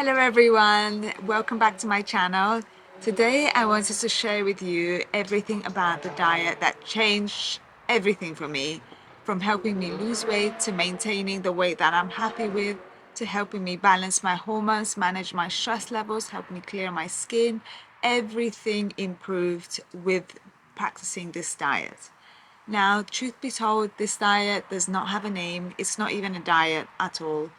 Hello everyone, welcome back to my channel. Today I wanted to share with you everything about the diet that changed everything for me, from helping me lose weight to maintaining the weight that I'm happy with, to helping me balance my hormones, manage my stress levels, help me clear my skin. Everything improved with practicing this diet. Now, truth be told, this diet does not have a name. It's not even a diet at all.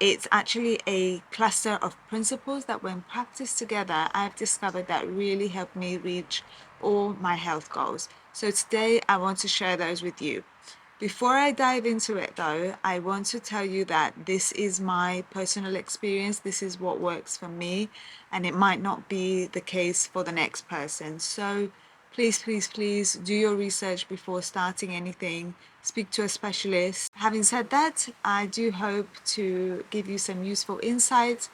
It's actually a cluster of principles that when practiced together, I've discovered that really help me reach all my health goals. So today I want to share those with you. Before I dive into it though, I want to tell you that this is my personal experience. This is what works for me, and it might not be the case for the next person. So please do your research before starting anything. Speak to a specialist. Having said that, I do hope to give you some useful insights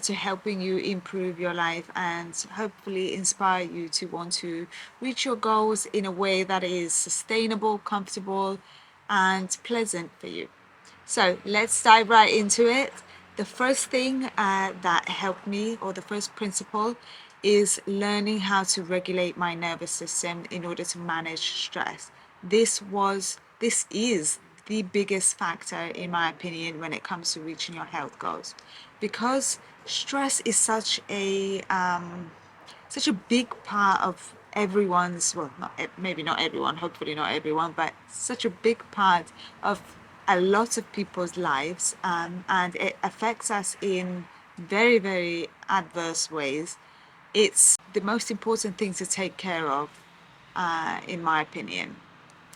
to helping you improve your life and hopefully inspire you to want to reach your goals in a way that is sustainable, comfortable, and pleasant for you. So let's dive right into it. The first thing that helped me, or the first principle, is learning how to regulate my nervous system in order to manage stress. This is the biggest factor, in my opinion, when it comes to reaching your health goals, because stress is such a big part of everyone's, well, not maybe not everyone, hopefully not everyone, but such a big part of a lot of people's lives, and it affects us in very adverse ways. It's the most important thing to take care of, in my opinion.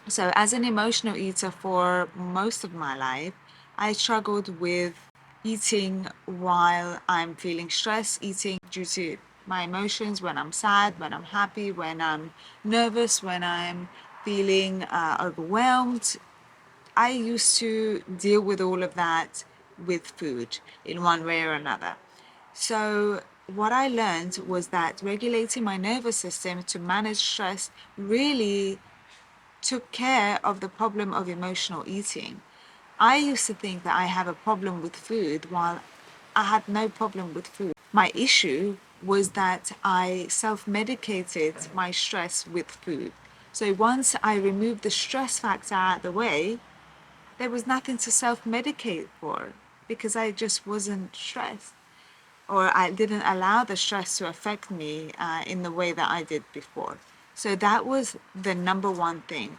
So as an emotional eater for most of my life, I struggled with eating while I'm feeling stressed, eating due to my emotions, when I'm sad, when I'm happy, when I'm nervous, when I'm feeling overwhelmed. I used to deal with all of that with food in one way or another. So what I learned was that regulating my nervous system to manage stress really took care of the problem of emotional eating. I used to think that I have a problem with food while I had no problem with food. My issue was that I self-medicated my stress with food. So once I removed the stress factor out of the way, there was nothing to self-medicate for because I just wasn't stressed, or I didn't allow the stress to affect me in the way that I did before. So that was the number one thing.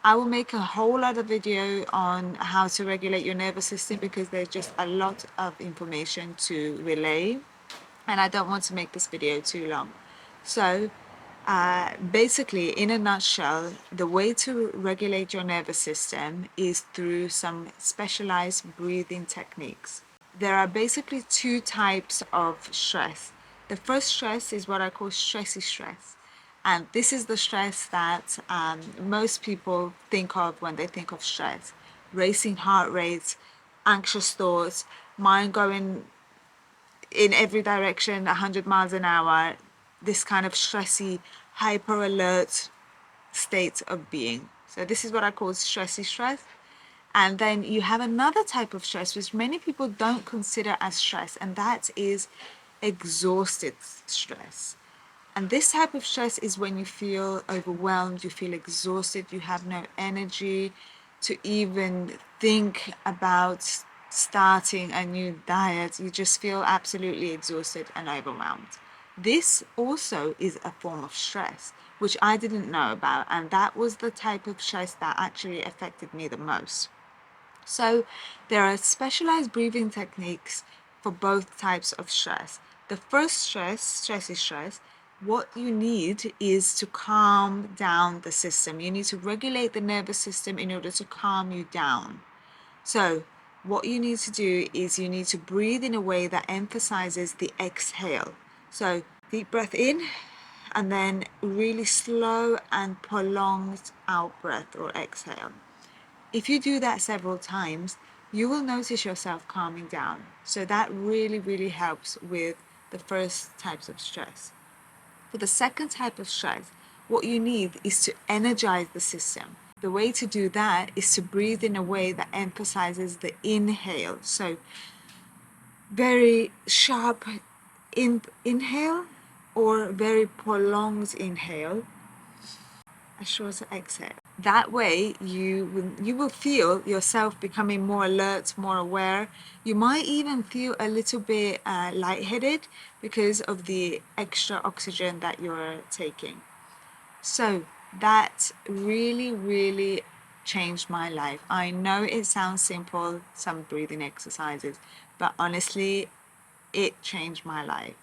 I will make a whole other video on how to regulate your nervous system because there's just a lot of information to relay, and I don't want to make this video too long. So basically, in a nutshell, the way to regulate your nervous system is through some specialized breathing techniques. There are basically two types of stress. The first stress is what I call stressy stress. And this is the stress that most people think of when they think of stress. Racing heart rates, anxious thoughts, mind going in every direction 100 miles an hour, this kind of stressy, hyper alert state of being. So this is what I call stressy stress. And then you have another type of stress which many people don't consider as stress, and that is exhausted stress. And this type of stress is when you feel overwhelmed, you feel exhausted, you have no energy to even think about starting a new diet. You just feel absolutely exhausted and overwhelmed. This also is a form of stress, which I didn't know about, and that was the type of stress that actually affected me the most. So there are specialized breathing techniques for both types of stress. The first stress is stress. What you need is to calm down the system. You need to regulate the nervous system in order to calm you down. So what you need to do is you need to breathe in a way that emphasizes the exhale. So deep breath in, and then really slow and prolonged out breath or exhale. If you do that several times, you will notice yourself calming down. So that really helps with the first types of stress. For the second type of stress, what you need is to energize the system. The way to do that is to breathe in a way that emphasizes the inhale. So very sharp inhale or very prolonged inhale, a shorter exhale. That way you will feel yourself becoming more alert, more aware. You might even feel a little bit lightheaded because of the extra oxygen that you're taking. So that really, really changed my life. I know it sounds simple, some breathing exercises, but honestly, it changed my life.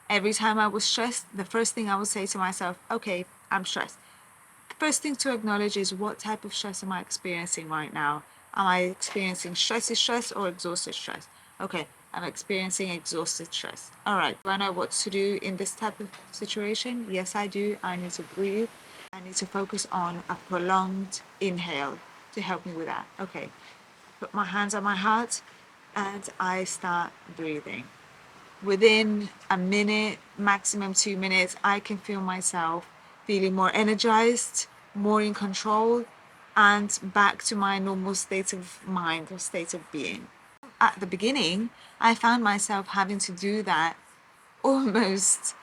Every time I was stressed, the first thing I would say to myself, okay, I'm stressed. The first thing to acknowledge is, what type of stress am I experiencing right now? Am I experiencing stressy stress or exhausted stress? Okay, I'm experiencing exhausted stress. All right, do I know what to do in this type of situation? Yes, I do. I need to breathe. I need to focus on a prolonged inhale to help me with that. Okay, put my hands on my heart and I start breathing. Within a minute, maximum 2 minutes, I can feel myself feeling more energized, more in control, and back to my normal state of mind or state of being. At the beginning, I found myself having to do that almost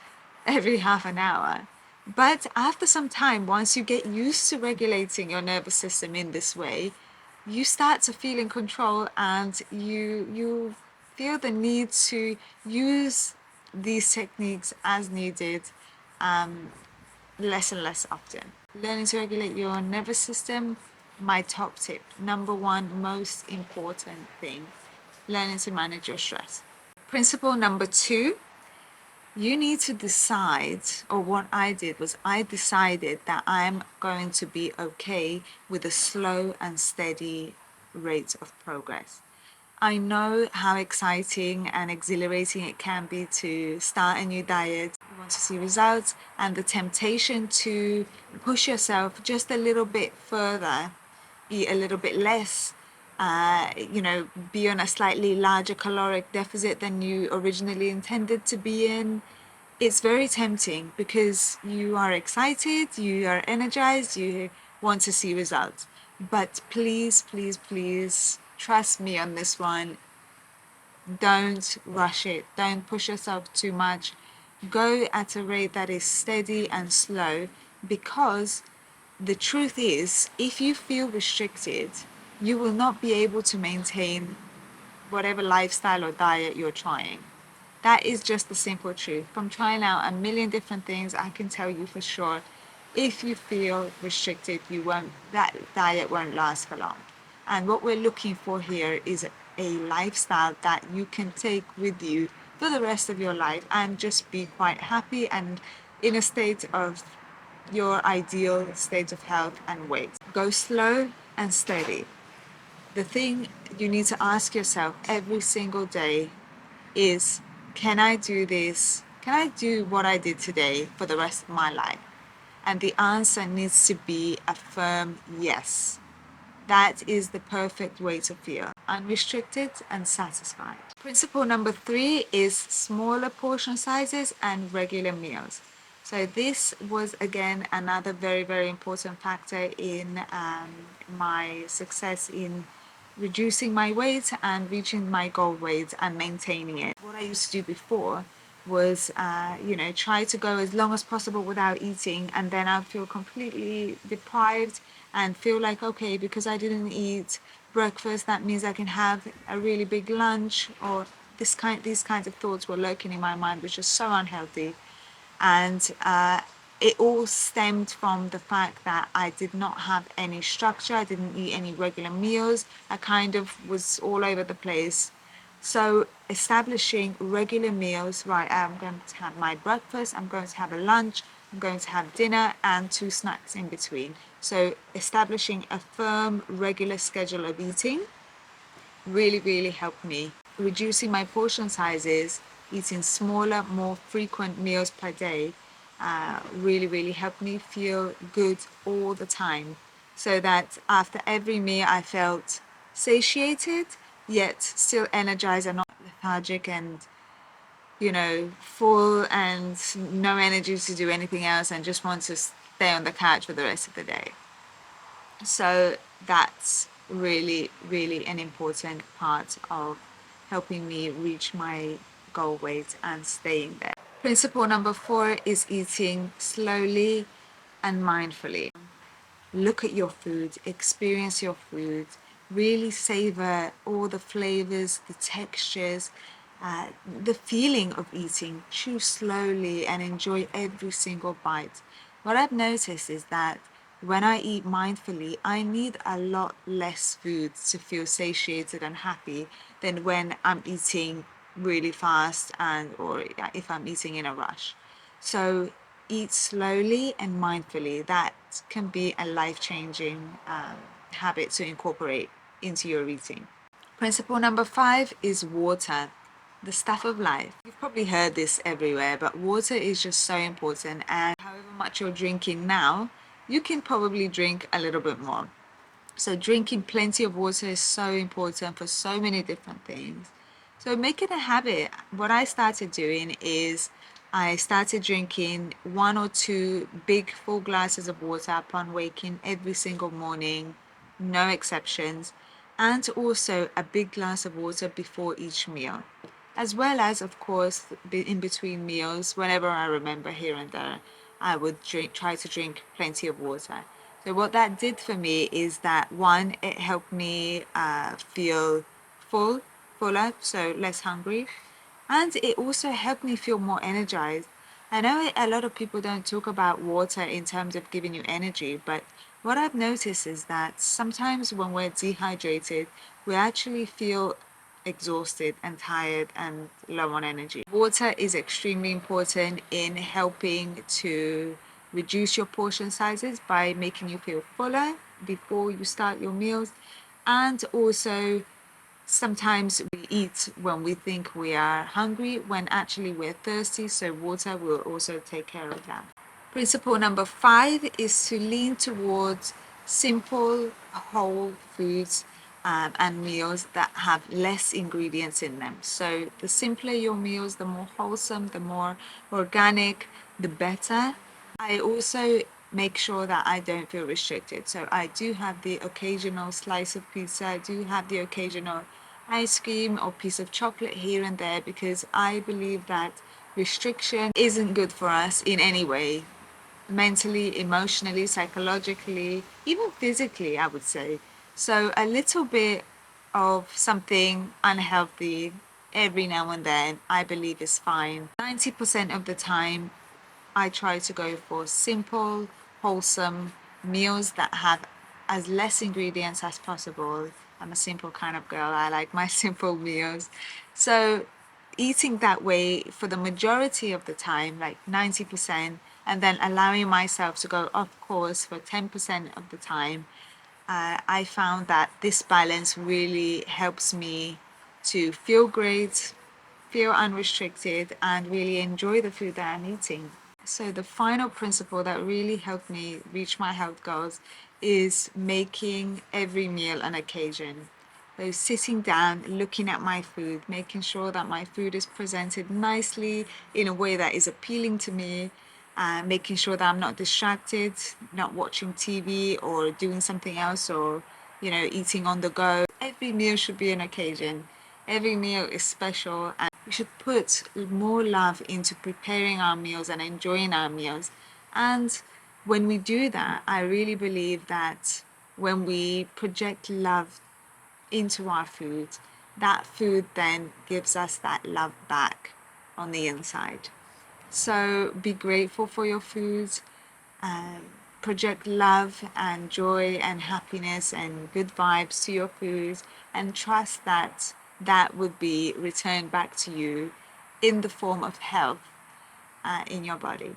every half an hour. But after some time, once you get used to regulating your nervous system in this way, you start to feel in control and you feel the need to use these techniques as needed, less and less often. Learning to regulate your nervous system, my top tip, number one most important thing, learning to manage your stress. Principle number two, you need to decide, or what I did was I decided that I'm going to be okay with a slow and steady rate of progress. I know how exciting and exhilarating it can be to start a new diet. You want to see results, and the temptation to push yourself just a little bit further, eat a little bit less, be on a slightly larger caloric deficit than you originally intended to be in. It's very tempting because you are excited, you are energized, you want to see results. But please, please, please trust me on this one. Don't rush it. Don't push yourself too much. Go at a rate that is steady and slow, because the truth is, if you feel restricted, you will not be able to maintain whatever lifestyle or diet you're trying. That is just the simple truth. From trying out a million different things, I can tell you for sure, if you feel restricted, that diet won't last for long. And what we're looking for here is a lifestyle that you can take with you for the rest of your life and just be quite happy and in a state of your ideal state of health and weight. Go slow and steady. The thing you need to ask yourself every single day is, can I do this? Can I do what I did today for the rest of my life? And the answer needs to be a firm yes. That is the perfect way to feel, unrestricted and satisfied. Principle number three is smaller portion sizes and regular meals. So this was again another very, very important factor in my success in reducing my weight and reaching my goal weight and maintaining it. What I used to do before was, try to go as long as possible without eating, and then I'd feel completely deprived and feel like, okay, because I didn't eat breakfast, that means I can have a really big lunch, or these kinds of thoughts were lurking in my mind, which is so unhealthy. And it all stemmed from the fact that I did not have any structure. I didn't eat any regular meals. I kind of was all over the place. So establishing regular meals, right, I'm going to have my breakfast, I'm going to have a lunch, I'm going to have dinner and 2 snacks in between. So establishing a firm, regular schedule of eating really, really helped me. Reducing my portion sizes, eating smaller, more frequent meals per day, really, really helped me feel good all the time. So that after every meal, I felt satiated, yet still energized and not lethargic and, full and no energy to do anything else and just want to stay on the couch for the rest of the day. So that's really, really an important part of helping me reach my goal weight and staying there. Principle number 4 is eating slowly and mindfully. Look at your food, experience your food, really savor all the flavors, the textures, the feeling of eating. Chew slowly and enjoy every single bite. What I've noticed is that when I eat mindfully, I need a lot less food to feel satiated and happy than when I'm eating really fast and or if I'm eating in a rush. So eat slowly and mindfully. That can be a life-changing habit to incorporate into your eating. Principle number 5 is water, the stuff of life. You've probably heard this everywhere, but water is just so important. And however much you're drinking now, you can probably drink a little bit more. So drinking plenty of water is so important for so many different things. So make it a habit. What I started doing is I started drinking 1 or 2 big full glasses of water upon waking every single morning, no exceptions, and also a big glass of water before each meal, as well as, of course, in between meals, whenever I remember here and there, I would try to drink plenty of water. So what that did for me is that one, it helped me feel fuller, so less hungry, and it also helped me feel more energized. I know a lot of people don't talk about water in terms of giving you energy, but what I've noticed is that sometimes when we're dehydrated, we actually feel exhausted and tired and low on energy. Water is extremely important in helping to reduce your portion sizes by making you feel fuller before you start your meals, and also sometimes we eat when we think we are hungry when actually we're thirsty, so water will also take care of that. Principle number 5 is to lean towards simple whole foods and meals that have less ingredients in them. So the simpler your meals, the more wholesome, the more organic, the better. I also make sure that I don't feel restricted. So I do have the occasional slice of pizza, I do have the occasional ice cream or piece of chocolate here and there, because I believe that restriction isn't good for us in any way, mentally, emotionally, psychologically, even physically, I would say. So a little bit of something unhealthy every now and then, I believe is fine. 90% of the time, I try to go for simple, wholesome meals that have as less ingredients as possible. I'm a simple kind of girl. I like my simple meals. So eating that way for the majority of the time, like 90%, and then allowing myself to go off course for 10% of the time, I found that this balance really helps me to feel great, feel unrestricted, and really enjoy the food that I'm eating. So the final principle that really helped me reach my health goals is making every meal an occasion. So sitting down, looking at my food, making sure that my food is presented nicely in a way that is appealing to me, making sure that I'm not distracted, not watching TV or doing something else, or eating on the go. Every meal should be an occasion. Every meal is special, and we should put more love into preparing our meals and enjoying our meals. And when we do that, I really believe that when we project love into our food, that food then gives us that love back on the inside. So be grateful for your food, um, project love and joy and happiness and good vibes to your food, and trust that that would be returned back to you in the form of health in your body.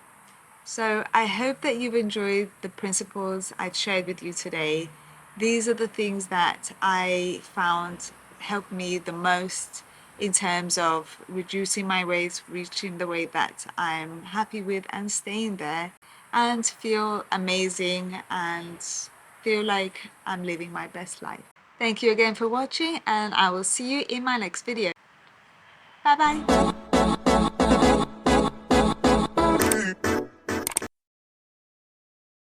So I hope that you've enjoyed the principles I shared with you today. These are the things that I found helped me the most in terms of reducing my weight, reaching the weight that I'm happy with and staying there, and feel amazing and feel like I'm living my best life. Thank you again for watching, and I will see you in my next video. Bye bye.